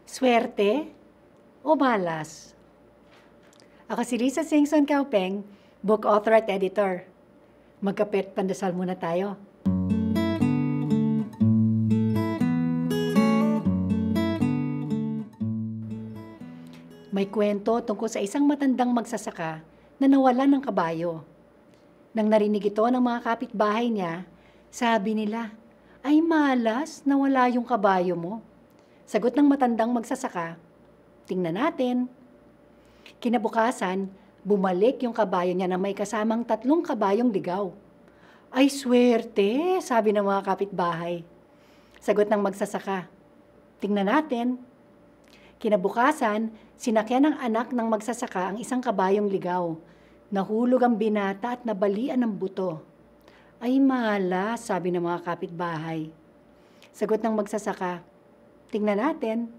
Swerte o malas? Ako si Lisa Singson Kaupeng, book author at editor. Magkapit pandasal muna tayo. May kwento tungkol sa isang matandang magsasaka na nawalan ng kabayo. Nang narinig ito ng mga kapitbahay niya, sabi nila, "Ay malas, nawala yung kabayo mo." Sagot ng matandang magsasaka, "Tingnan natin." Kinabukasan, bumalik yung kabayo niya na may kasamang 3 kabayong ligaw. "Ay swerte," sabi ng mga kapitbahay. Sagot ng magsasaka, "Tingnan natin." Kinabukasan, sinakyan ng anak ng magsasaka ang isang kabayong ligaw. Nahulog ang binata at nabalian ng buto. "Ay malas," sabi ng mga kapitbahay. Sagot ng magsasaka, "Tingnan natin."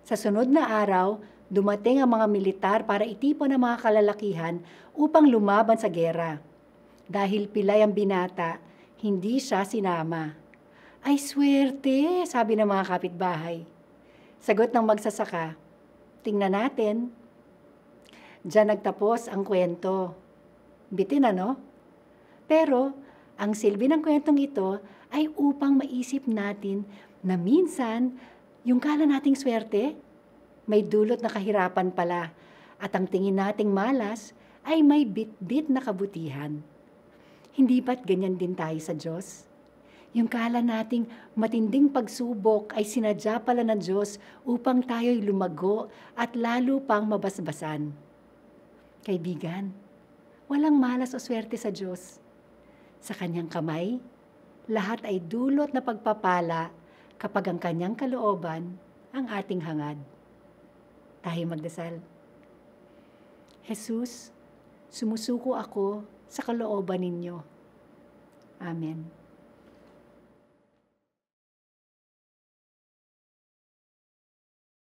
Sa sunod na araw, dumating ang mga militar para itipon ang mga kalalakihan upang lumaban sa gera. Dahil pilay ang binata, hindi siya sinama. "Ay swerte," sabi ng mga kapitbahay. Sagot ng magsasaka, "Tingnan natin." Diyan nagtapos ang kwento. Bitin ano? Pero ang silbi ng kwentong ito ay upang maisip natin na minsan yung kala nating swerte, may dulot na kahirapan pala at ang tingin nating malas ay may bit-bit na kabutihan. Hindi ba't ganyan din tayo sa Diyos? Yung kala nating matinding pagsubok ay sinadya pala ng Diyos upang tayo'y lumago at lalo pang mabasbasan. Kaibigan, walang malas o swerte sa Diyos. Sa kanyang kamay, lahat ay dulot na pagpapala kapag ang kanyang kalooban ang ating hangad. Tayo magdasal. Jesus, sumusuko ako sa kalooban ninyo. Amen.